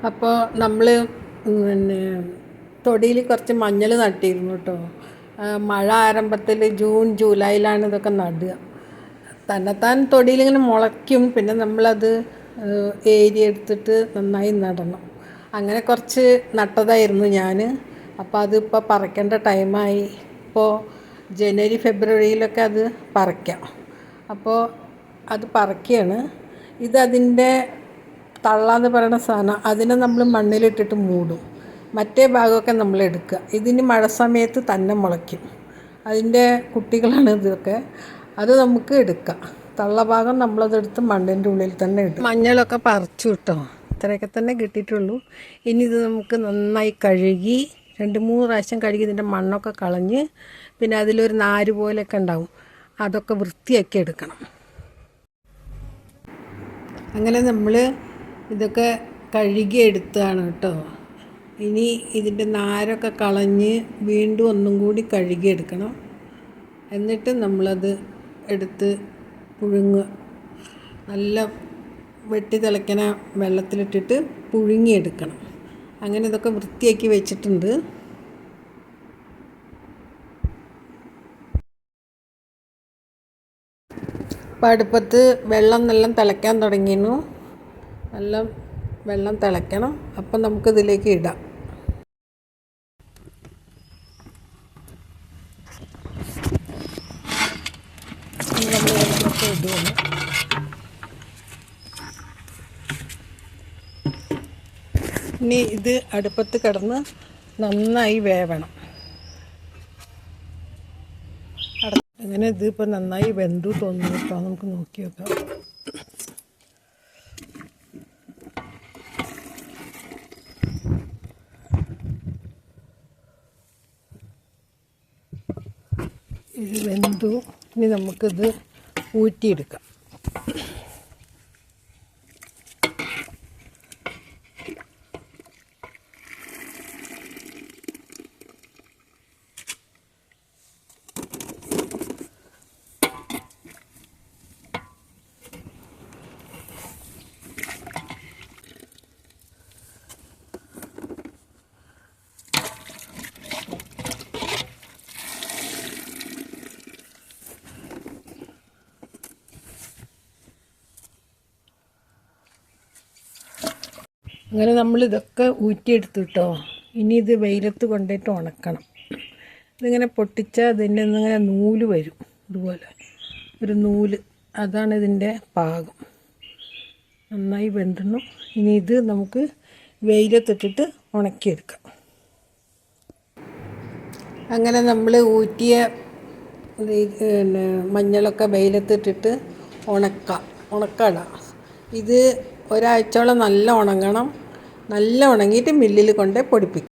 അപ്പോൾ നമ്മൾ പിന്നെ തൊടിയിൽ കുറച്ച് മഞ്ഞൾ നട്ടിരുന്നു കേട്ടോ. മഴ ആരംഭത്തിൽ ജൂൺ ജൂലൈയിലാണ് ഇതൊക്കെ നടുക. തന്നെത്താൻ തൊടിയിലിങ്ങനെ മുളയ്ക്കും. പിന്നെ നമ്മളത് ഏരി എടുത്തിട്ട് നന്നായി നടണം. അങ്ങനെ കുറച്ച് നട്ടതായിരുന്നു ഞാൻ. അപ്പോൾ അതിപ്പോൾ പറിക്കേണ്ട ടൈമായി. ഇപ്പോൾ ജനുവരി ഫെബ്രുവരിയിലൊക്കെ അത് പറിക്കാം. അപ്പോൾ അത് പറിക്കുകയാണ്. ഇതതിൻ്റെ തള്ളാന്ന് പറയുന്ന സാധനം, അതിനെ നമ്മൾ മണ്ണിലിട്ടിട്ട് മൂടും. മറ്റേ ഭാഗമൊക്കെ നമ്മൾ എടുക്കുക. ഇതിന് മഴ സമയത്ത് തന്നെ മുളയ്ക്കും. അതിൻ്റെ കുട്ടികളാണ് ഇതൊക്കെ. അത് നമുക്ക് എടുക്കാം. തള്ളഭാഗം നമ്മളതെടുത്ത് മണ്ണിൻ്റെ ഉള്ളിൽ തന്നെ ഇടും. മഞ്ഞളൊക്കെ പറിച്ചു കിട്ടോ. ഇത്രയൊക്കെ തന്നെ കിട്ടിയിട്ടുള്ളൂ. ഇനി ഇത് നമുക്ക് നന്നായി കഴുകി 2-3 പ്രാവശ്യം കഴുകി ഇതിൻ്റെ മണ്ണൊക്കെ കളഞ്ഞ്, പിന്നെ അതിലൊരു നാര് പോലെയൊക്കെ ഉണ്ടാവും, അതൊക്കെ വൃത്തിയാക്കി എടുക്കണം. അങ്ങനെ നമ്മൾ ഇതൊക്കെ കഴുകി എടുത്തതാണ് കേട്ടോ. ഇനി ഇതിൻ്റെ നാരൊക്കെ കളഞ്ഞ് വീണ്ടും ഒന്നും കൂടി കഴുകിയെടുക്കണം. എന്നിട്ട് നമ്മളത് എടുത്ത് പുഴുങ്ങുക. നല്ല വെട്ടി തിളയ്ക്കണ വെള്ളത്തിലിട്ടിട്ട് പുഴുങ്ങിയെടുക്കണം. അങ്ങനെ ഇതൊക്കെ വൃത്തിയാക്കി വെച്ചിട്ടുണ്ട്. അപ്പോൾ അടുപ്പത്ത് വെള്ളം നല്ല തിളയ്ക്കാൻ തുടങ്ങിയിരുന്നു. നല്ല വെള്ളം തിളയ്ക്കണം. അപ്പം നമുക്കിതിലേക്ക് ഇടാം. ഇടുകയാണ്. ഇനി ഇത് അടുപ്പത്ത് കിടന്ന് നന്നായി വേവണം. അങ്ങനെ ഇതിപ്പോൾ നന്നായി വെന്തു തോന്നുന്നു കേട്ടോ. നമുക്ക് നോക്കി നോക്കാം. ഇത് വെന്തു. ഇനി നമുക്കിത് ഊറ്റിയെടുക്കാം. അങ്ങനെ നമ്മളിതൊക്കെ ഊറ്റിയെടുത്തു കേട്ടോ. ഇനി ഇത് വെയിലത്ത് കൊണ്ടിട്ട് ഉണക്കണം. ഇതിങ്ങനെ പൊട്ടിച്ചാൽ അതിൻ്റെ ഇങ്ങനെ നൂല് വരും. ഇതുപോലെ ഒരു നൂല്, അതാണ് ഇതിൻ്റെ പാകം. നന്നായി വെന്തണം. ഇനി ഇത് നമുക്ക് വെയിലത്തിട്ടിട്ട് ഉണക്കിയെടുക്കാം. അങ്ങനെ നമ്മൾ ഊറ്റിയ മഞ്ഞളൊക്കെ വെയിലത്തിട്ടിട്ട് ഉണക്കാടാം. ഇത് ഒരാഴ്ചയോളം നല്ല ഉണങ്ങണം. നല്ല ഉണങ്ങിയിട്ട് മില്ലിൽ കൊണ്ട് പൊടിപ്പിക്കും.